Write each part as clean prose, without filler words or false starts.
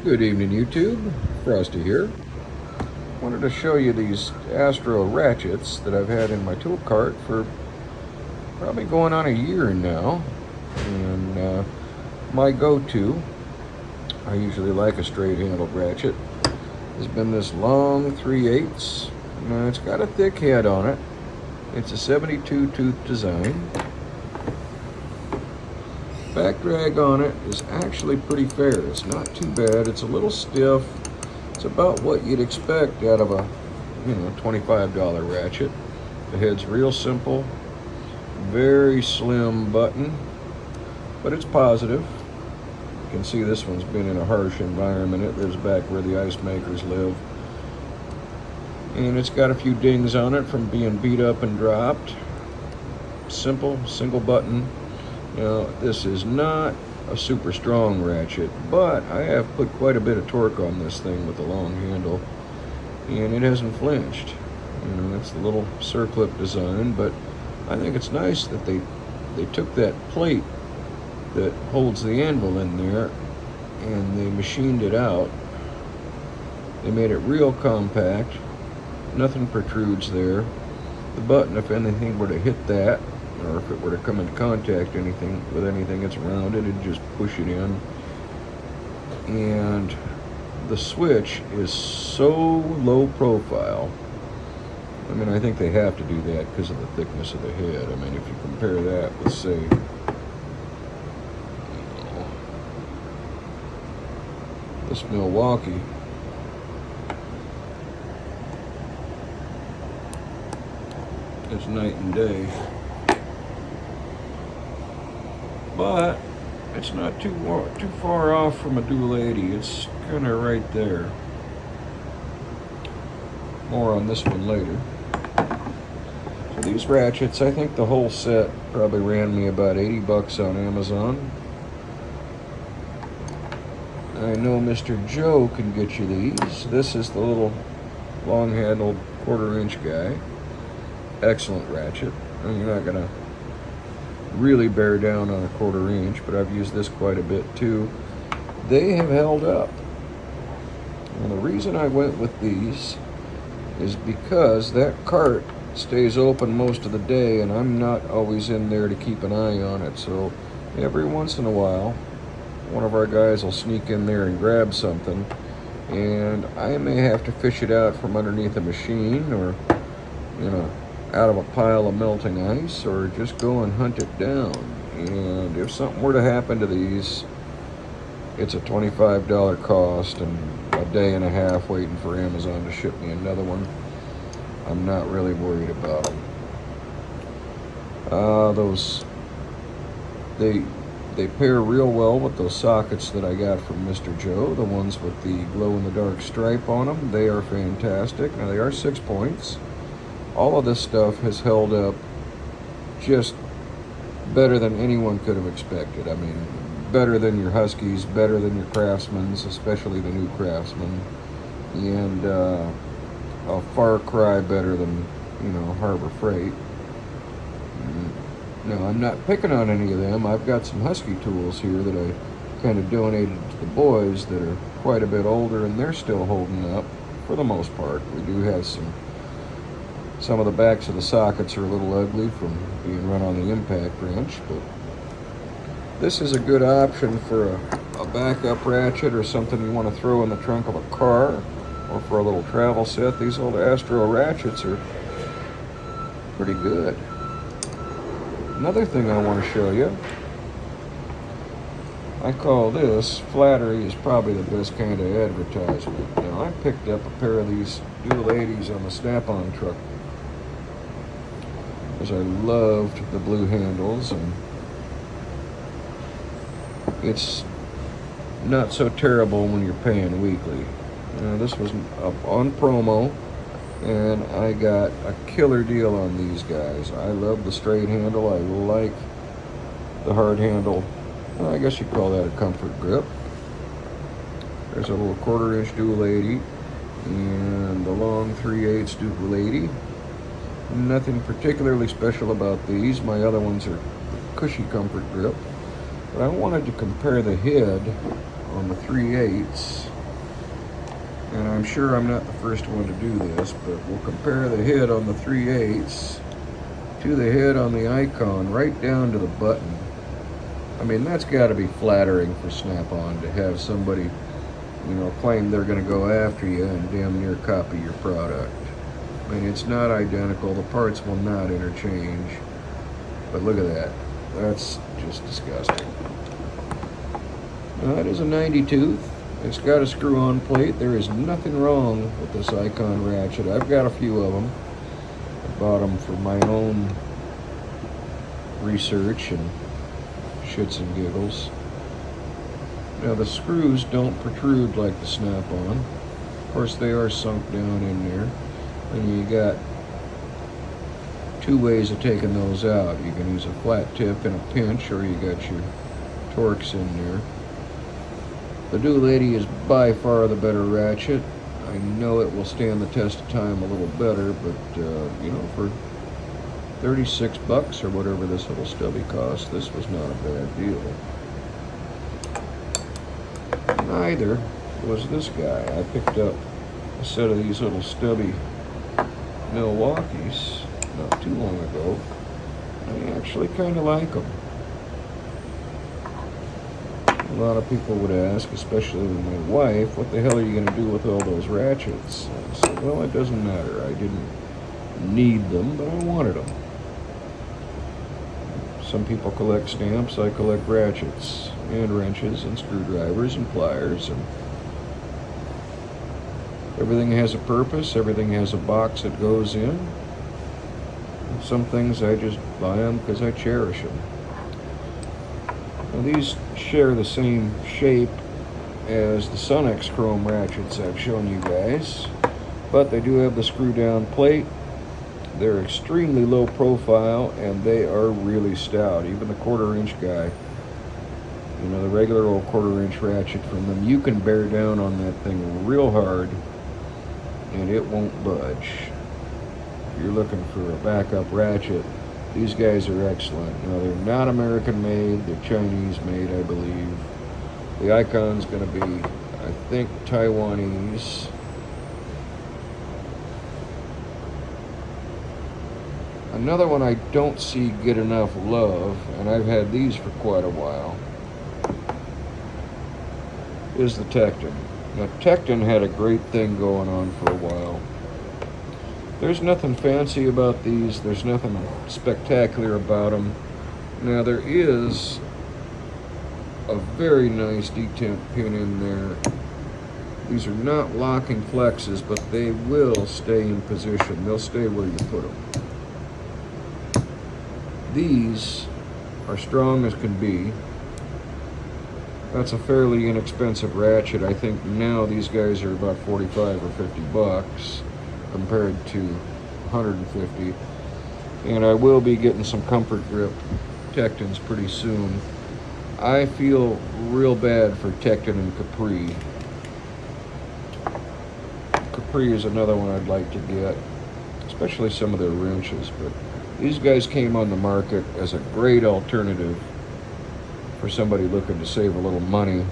Good evening, YouTube. Frosty here. Wanted to show you these Astro ratchets that I've had in my tool cart for probably going on a year now. And my go-to, I usually like a straight-handled ratchet, has been this long 3/8. It's got a thick head on it. It's a 72 tooth design. Back drag on it is actually pretty fair. It's not too bad. It's a little stiff. It's about what you'd expect out of a $25 ratchet. The head's real simple, very slim button, but it's positive. You can see this one's been in a harsh environment. It lives back where the ice makers live. And it's got a few dings on it from being beat up and dropped. Simple, single button. Now, this is not a super strong ratchet, but I have put quite a bit of torque on this thing with the long handle, and it hasn't flinched. That's the little circlip design, but I think it's nice that they took that plate that holds the anvil in there and they machined it out. They made it real compact. Nothing protrudes there. The button, if anything were to hit that, or if it were to come into contact with anything that's around it, it'd just push it in. And the switch is so low profile. I think they have to do that because of the thickness of the head. If you compare that with, say, this Milwaukee, it's night and day. But it's not too far off from a dual 80. It's kind of right there. More on this one later. So these ratchets, I think the whole set probably ran me about 80 bucks on Amazon. I know Mr. Joe can get you these. This is the little long-handled 1/4 inch guy. Excellent ratchet. You're not gonna really bear down on a 1/4 inch, but I've used this quite a bit too. They have held up. And the reason I went with these is because that cart stays open most of the day and I'm not always in there to keep an eye on it. So every once in a while, one of our guys will sneak in there and grab something, and I may have to fish it out from underneath a machine, or out of a pile of melting ice, or just go and hunt it down. And if something were to happen to these, it's a $25 cost and a day and a half waiting for Amazon to ship me another one. I'm not really worried about them. They pair real well with those sockets that I got from Mr. Joe, the ones with the glow-in-the-dark stripe on them. They are fantastic. Now, they are 6 points. All of this stuff has held up just better than anyone could have expected. Better than your Huskies, better than your Craftsmans, especially the new Craftsman, and a far cry better than, Harbor Freight. Now, I'm not picking on any of them. I've got some Husky tools here that I kind of donated to the boys that are quite a bit older, and they're still holding up for the most part. We do have some of the backs of the sockets are a little ugly from being run on the impact wrench, but this is a good option for a backup ratchet or something you want to throw in the trunk of a car, or for a little travel set. These old Astro ratchets are pretty good. Another thing I want to show you, I call this, flattery is probably the best kind of advertisement. Now, I picked up a pair of these dual 80s on the Snap-on truck because I loved the blue handles, and it's not so terrible when you're paying weekly. This was up on promo, and I got a killer deal on these guys. I love the straight handle. I like the hard handle. Well, I guess you'd call that a comfort grip. There's a little 1/4 inch dual 80 and the long 3/8 dual 80. Nothing particularly special about these. My other ones are cushy comfort grip. But I wanted to compare the head on the 3/8. And I'm sure I'm not the first one to do this, but we'll compare the head on the 3/8 to the head on the Icon, right down to the button. I mean, that's got to be flattering for Snap-on to have somebody, you know, claim they're going to go after you and damn near copy your product. I mean, it's not identical. The parts will not interchange. But look at that. That's just disgusting. Now, that is a 90 tooth. It's got a screw-on plate. There is nothing wrong with this Icon ratchet. I've got a few of them. I bought them for my own research and shits and giggles. Now, the screws don't protrude like the Snap-on. Of course, they are sunk down in there. And you got two ways of taking those out. You can use a flat tip in a pinch, or you got your Torx in there. The New Lady is by far the better ratchet. I know it will stand the test of time a little better, but you know, for 36 bucks or whatever this little stubby cost, this was not a bad deal. Neither was this guy. I picked up a set of these little stubby Milwaukees not too long ago. I actually kind of like them. A lot of people would ask, especially with my wife, what the hell are you going to do with all those ratchets? I said, well, it doesn't matter. I didn't need them, but I wanted them. Some people collect stamps. I collect ratchets and wrenches and screwdrivers and pliers. And everything has a purpose. Everything has a box that goes in. And some things I just buy them because I cherish them. Now, these share the same shape as the Sunex chrome ratchets I've shown you guys, but they do have the screw down plate. They're extremely low profile and they are really stout. Even the 1/4 inch guy, you know, the regular old 1/4 inch ratchet from them, you can bear down on that thing real hard and it won't budge. If you're looking for a backup ratchet, these guys are excellent. Now, they're not American made, they're Chinese made, I believe. The Icon's going to be, I think, Taiwanese. Another one I don't see get enough love, and I've had these for quite a while, is the Tekton. Now, Tekton had a great thing going on for a while. There's nothing fancy about these. There's nothing spectacular about them. Now, there is a very nice detent pin in there. These are not locking flexes, but they will stay in position. They'll stay where you put them. These are strong as can be. That's a fairly inexpensive ratchet. I think now these guys are about 45 or 50 bucks. Compared to 150, and I will be getting some comfort grip Tektons pretty soon. I feel real bad for Tekton and Capri. Capri is another one I'd like to get, especially some of their wrenches, but these guys came on the market as a great alternative for somebody looking to save a little money,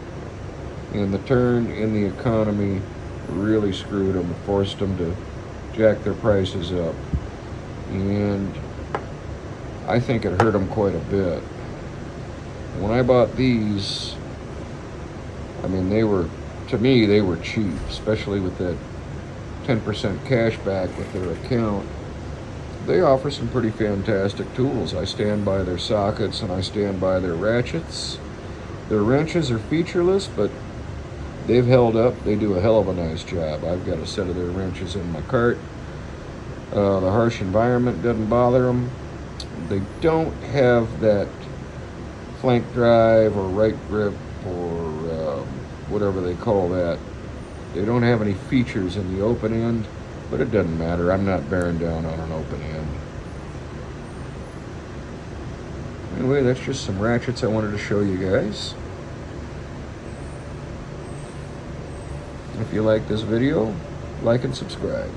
and the turn in the economy really screwed them, forced them to jack their prices up, and I think it hurt them quite a bit. When I bought these, I mean, they were, to me, they were cheap, especially with that 10% cash back with their account. They offer some pretty fantastic tools. I stand by their sockets and I stand by their ratchets. Their wrenches are featureless, but they've held up. They do a hell of a nice job. I've got a set of their wrenches in my cart. The harsh environment doesn't bother them. They don't have that flank drive or right grip or whatever they call that. They don't have any features in the open end, but it doesn't matter. I'm not bearing down on an open end. Anyway, that's just some ratchets I wanted to show you guys. If you like this video, like and subscribe.